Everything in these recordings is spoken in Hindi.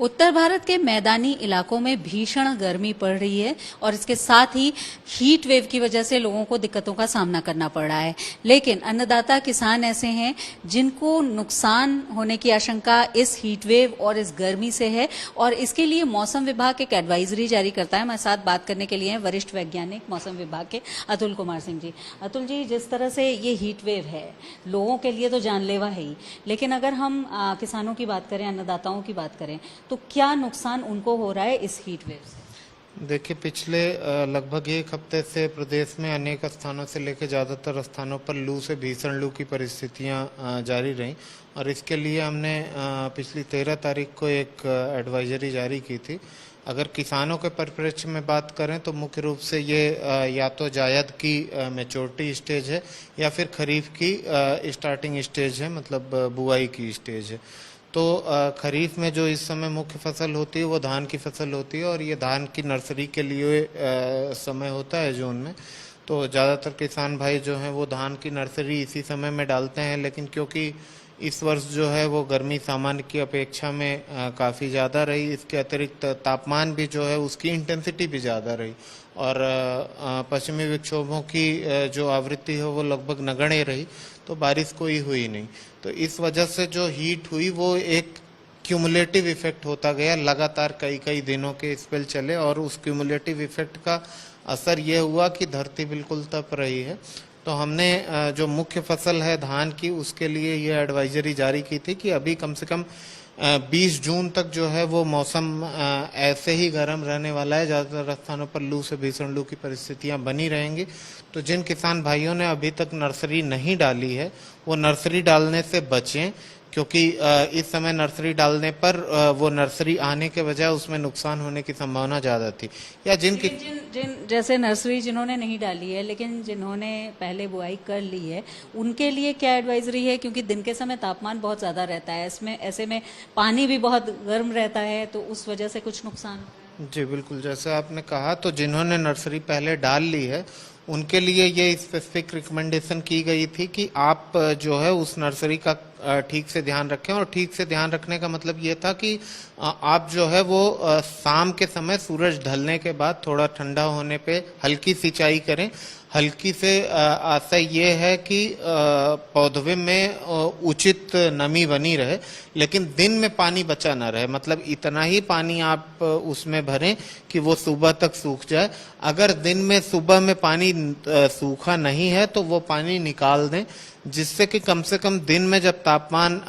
उत्तर भारत के मैदानी इलाकों में भीषण गर्मी पड़ रही है और इसके साथ ही हीट वेव की वजह से लोगों को दिक्कतों का सामना करना पड़ रहा है। लेकिन अन्नदाता किसान ऐसे हैं जिनको नुकसान होने की आशंका इस हीट वेव और इस गर्मी से है और इसके लिए मौसम विभाग एक एडवाइजरी जारी करता है। हमारे साथ बात करने के लिए हैं वरिष्ठ वैज्ञानिक मौसम विभाग के अतुल कुमार सिंह जी। अतुल जी, जिस तरह से ये हीट वेव है लोगों के लिए तो जानलेवा है ही, लेकिन अगर हम किसानों की बात करें, अन्नदाताओं की बात करें, तो क्या नुकसान उनको हो रहा है इस हीट वेव से? देखिए, पिछले लगभग एक हफ्ते से प्रदेश में अनेक स्थानों से लेकर ज़्यादातर स्थानों पर लू से भीषण लू की परिस्थितियां जारी रहीं और इसके लिए हमने पिछली 13 तारीख को एक एडवाइजरी जारी की थी। अगर किसानों के परिप्रेक्ष्य में बात करें तो मुख्य रूप से ये या तो जायद की मैच्योरिटी स्टेज है या फिर खरीफ की स्टार्टिंग स्टेज है, मतलब बुआई की स्टेज है। तो खरीफ में जो इस समय मुख्य फसल होती है वो धान की फसल होती है और ये धान की नर्सरी के लिए समय होता है जून में। तो ज़्यादातर किसान भाई जो हैं वो धान की नर्सरी इसी समय में डालते हैं, लेकिन क्योंकि इस वर्ष जो है वो गर्मी सामान्य की अपेक्षा में काफ़ी ज़्यादा रही, इसके अतिरिक्त तापमान भी जो है उसकी इंटेंसिटी भी ज़्यादा रही और पश्चिमी विक्षोभों की जो आवृत्ति है वो लगभग नगण्य रही, तो बारिश कोई हुई नहीं। तो इस वजह से जो हीट हुई वो एक क्यूमुलेटिव इफेक्ट होता गया, लगातार कई कई दिनों के स्पेल चले और उस क्यूमुलेटिव इफेक्ट का असर ये हुआ कि धरती बिल्कुल तप रही है। तो हमने जो मुख्य फसल है धान की उसके लिए ये एडवाइजरी जारी की थी कि अभी कम से कम 20 जून तक जो है वो मौसम ऐसे ही गर्म रहने वाला है। ज़्यादातर स्थानों पर लू से भीषण लू की परिस्थितियां बनी रहेंगी। तो जिन किसान भाइयों ने अभी तक नर्सरी नहीं डाली है वो नर्सरी डालने से बचें, क्योंकि इस समय नर्सरी डालने पर वो नर्सरी आने के बजाय उसमें नुकसान होने की संभावना ज़्यादा थी। या जिन जैसे नर्सरी जिन्होंने नहीं डाली है लेकिन जिन्होंने पहले बुआई कर ली है उनके लिए क्या एडवाइजरी है? क्योंकि दिन के समय तापमान बहुत ज़्यादा रहता है, इसमें ऐसे में पानी भी बहुत गर्म रहता है, तो उस वजह से कुछ नुकसान। जी बिल्कुल, जैसे आपने कहा, तो जिन्होंने नर्सरी पहले डाल ली है उनके लिए ये स्पेसिफिक रिकमेंडेशन की गई थी कि आप जो है उस नर्सरी का ठीक से ध्यान रखें। और ठीक से ध्यान रखने का मतलब ये था कि आप जो है वो शाम के समय सूरज ढलने के बाद थोड़ा ठंडा होने पे हल्की सिंचाई करें। हल्की से आशय ये है कि पौधे में उचित नमी बनी रहे, लेकिन दिन में पानी बचा ना रहे, मतलब इतना ही पानी आप उसमें भरें कि वो सुबह तक सूख जाए। अगर दिन में सुबह में पानी सूखा नहीं है तो वो पानी निकाल दें, जिससे कि कम से कम दिन में जब तापमान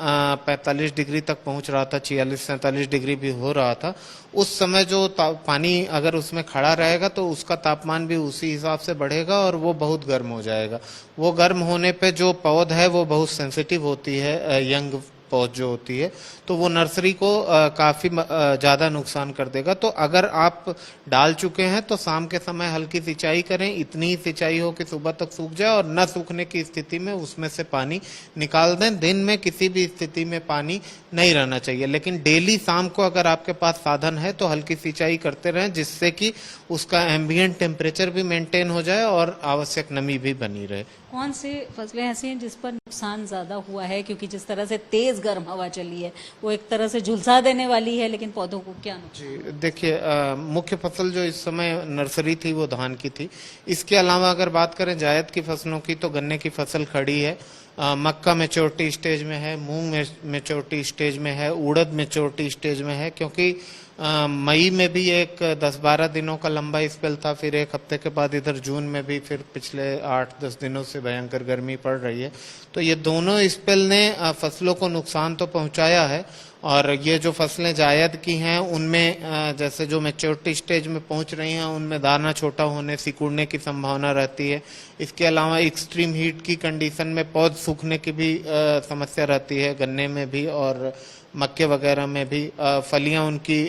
45 डिग्री तक पहुंच रहा था, 46-47 डिग्री भी हो रहा था, उस समय जो पानी अगर उसमें खड़ा रहेगा तो उसका तापमान भी उसी हिसाब से बढ़ेगा और वो बहुत गर्म हो जाएगा। वो गर्म होने पे जो पौध है वो बहुत सेंसिटिव होती है, यंग पौध जो होती है, तो वो नर्सरी को काफ़ी ज़्यादा नुकसान कर देगा। तो अगर आप डाल चुके हैं तो शाम के समय हल्की सिंचाई करें, इतनी ही सिंचाई हो कि सुबह तक सूख जाए और न सूखने की स्थिति में उसमें से पानी निकाल दें। दिन में किसी भी स्थिति में पानी नहीं रहना चाहिए, लेकिन डेली शाम को अगर आपके पास साधन है तो हल्की सिंचाई करते रहें, जिससे कि उसका एम्बिएंट टेम्परेचर भी मेंटेन हो जाए और आवश्यक नमी भी बनी रहे। कौन सी फसलें ऐसी हैं जिस पर नुकसान ज्यादा हुआ है? क्योंकि जिस तरह से तेज गर्म हवा चली है वो एक तरह से झुलसा देने वाली है, लेकिन पौधों को क्या नुकसान? जी देखिए, मुख्य फसल जो इस समय नर्सरी थी वो धान की थी। इसके अलावा अगर बात करें जायद की फसलों की तो गन्ने की फसल खड़ी है, मक्का मैच्योरिटी स्टेज में है, मूंग मैच्योरिटी स्टेज में है, उड़द मैच्योरिटी स्टेज में है। क्योंकि मई में भी एक 10-12 दिनों का लंबा स्पेल था, फिर एक हफ्ते के बाद इधर जून में भी फिर पिछले 8-10 दिनों से भयंकर गर्मी पड़ रही है। तो ये दोनों स्पेल ने फसलों को नुकसान तो पहुंचाया है। और ये जो फसलें जायद की हैं उनमें जैसे जो मैच्योरिटी स्टेज में पहुंच रही हैं उनमें दाना छोटा होने, सिकुड़ने की संभावना रहती है। इसके अलावा एक्सट्रीम हीट की कंडीशन में पौध सूखने की भी समस्या रहती है, गन्ने में भी और मक्के वगैरह में भी फलियां उनकी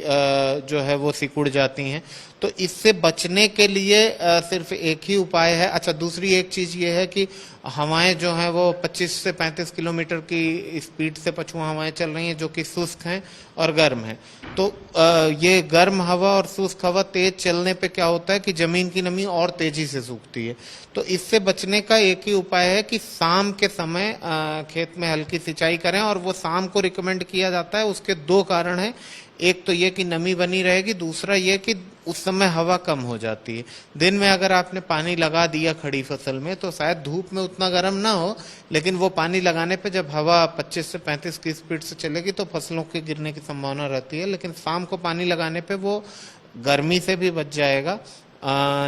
जो है वो सिकुड़ जाती हैं। तो इससे बचने के लिए सिर्फ एक ही उपाय है। अच्छा, दूसरी एक चीज़ ये है कि हवाएं जो हैं वो 25 से 35 किलोमीटर की स्पीड से पछुआ हवाएं चल रही हैं जो कि शुष्क हैं और गर्म हैं। तो ये गर्म हवा और शुष्क हवा तेज चलने पे क्या होता है कि जमीन की नमी और तेजी से सूखती है। तो इससे बचने का एक ही उपाय है कि शाम के समय खेत में हल्की सिंचाई करें, और वो शाम को रिकमेंड किया जाता है। उसके दो कारण हैं। एक तो ये कि नमी बनी रहेगी, दूसरा ये कि उस समय हवा कम हो जाती है। दिन में अगर आपने पानी लगा दिया खड़ी फसल में तो शायद धूप में उतना गर्म ना हो, लेकिन वो पानी लगाने पे जब हवा 25 से 35 की स्पीड से चलेगी तो फसलों के गिरने की संभावना रहती है। लेकिन शाम को पानी लगाने पे वो गर्मी से भी बच जाएगा,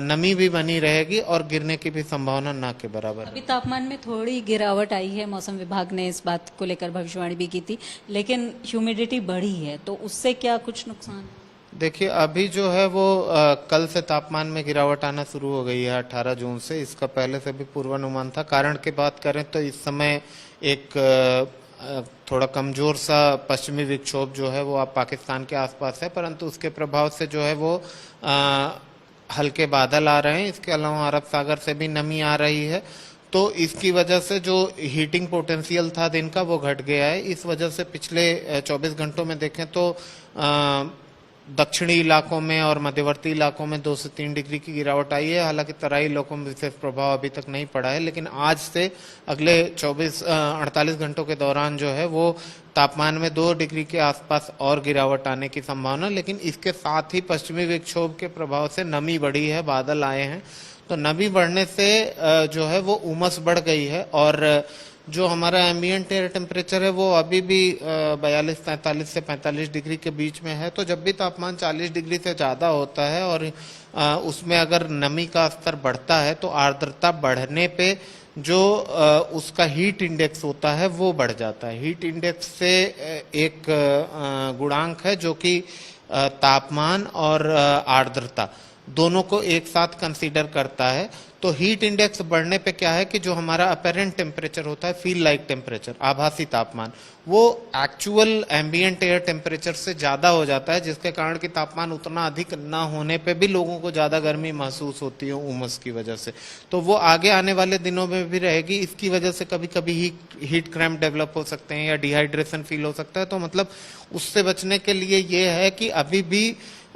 नमी भी बनी रहेगी और गिरने की भी संभावना ना के बराबर है। अभी तापमान में थोड़ी गिरावट आई है, मौसम विभाग ने इस बात को लेकर भविष्यवाणी भी की थी, लेकिन ह्यूमिडिटी बढ़ी है, तो उससे क्या कुछ नुकसान है? देखिए अभी जो है वो कल से तापमान में गिरावट आना शुरू हो गई है 18 जून से। इसका पहले से भी पूर्वानुमान था। कारण की बात करें तो इस समय एक थोड़ा कमजोर सा पश्चिमी विक्षोभ जो है वो आप पाकिस्तान के आसपास है, परंतु उसके प्रभाव से जो है वो हल्के बादल आ रहे हैं। इसके अलावा अरब सागर से भी नमी आ रही है, तो इसकी वजह से जो हीटिंग पोटेंशियल था दिन का वो घट गया है। इस वजह से पिछले 24 घंटों में देखें तो दक्षिणी इलाकों में और मध्यवर्ती इलाकों में 2 से 3 डिग्री की गिरावट आई है। हालांकि तराई इलाकों में विशेष प्रभाव अभी तक नहीं पड़ा है, लेकिन आज से अगले 48 घंटों के दौरान जो है वो तापमान में 2 डिग्री के आसपास और गिरावट आने की संभावना। लेकिन इसके साथ ही पश्चिमी विक्षोभ के प्रभाव से नमी बढ़ी है, बादल आए हैं, तो नमी बढ़ने से जो है वो उमस बढ़ गई है। और जो हमारा एम्बिएंट एयर टेम्परेचर है वो अभी भी 43 से 45 डिग्री के बीच में है। तो जब भी तापमान 40 डिग्री से ज़्यादा होता है और उसमें अगर नमी का स्तर बढ़ता है तो आर्द्रता बढ़ने पे जो उसका हीट इंडेक्स होता है वो बढ़ जाता है। हीट इंडेक्स से एक गुणांक है जो कि तापमान और आर्द्रता दोनों को एक साथ कंसीडर करता है। तो हीट इंडेक्स बढ़ने पे क्या है कि जो हमारा अपेरेंट टेम्परेचर होता है, फील लाइक टेम्परेचर, आभासी तापमान, वो एक्चुअल एम्बिएंट एयर टेम्परेचर से ज्यादा हो जाता है, जिसके कारण कि तापमान उतना अधिक ना होने पे भी लोगों को ज्यादा गर्मी महसूस होती है उमस की वजह से। तो वो आगे आने वाले दिनों में भी रहेगी। इसकी वजह से कभी कभी हीट क्रैम्प डेवलप हो सकते हैं या डिहाइड्रेशन फील हो सकता है। तो मतलब उससे बचने के लिए ये है कि अभी भी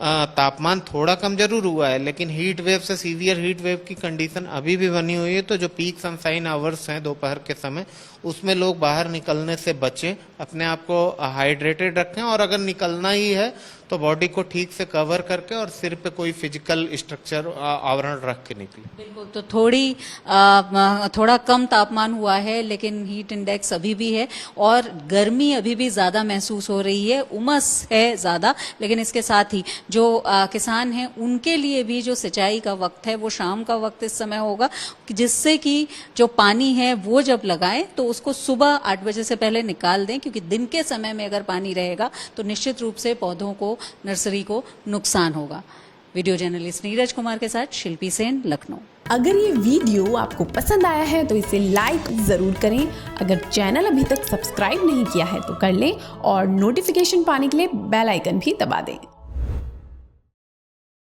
तापमान थोड़ा कम जरूर हुआ है, लेकिन हीट वेव से सीवियर हीट वेव की कंडीशन अभी भी बनी हुई है। तो जो पीक सनशाइन आवर्स हैं दोपहर के समय, उसमें लोग बाहर निकलने से बचें, अपने आप को हाइड्रेटेड रखें, और अगर निकलना ही है तो बॉडी को ठीक से कवर करके और सिर पे कोई फिजिकल स्ट्रक्चर आवरण रख के निकले। बिल्कुल, तो थोड़ा कम तापमान हुआ है, लेकिन हीट इंडेक्स अभी भी है और गर्मी अभी भी ज्यादा महसूस हो रही है, उमस है ज्यादा। लेकिन इसके साथ ही जो किसान हैं उनके लिए भी जो सिंचाई का वक्त है वो शाम का वक्त इस समय होगा, जिससे कि जो पानी है वो जब लगाएं तो उसको सुबह 8 बजे से पहले निकाल दें, क्योंकि दिन के समय में अगर पानी रहेगा तो निश्चित रूप से पौधों को, नर्सरी को नुकसान होगा। वीडियो जर्नलिस्ट नीरज कुमार के साथ शिल्पी सेन, लखनऊ। अगर ये वीडियो आपको पसंद आया है तो इसे लाइक जरूर करें। अगर चैनल अभी तक सब्सक्राइब नहीं किया है तो कर लें और नोटिफिकेशन पाने के लिए बेल आइकन भी दबा दें।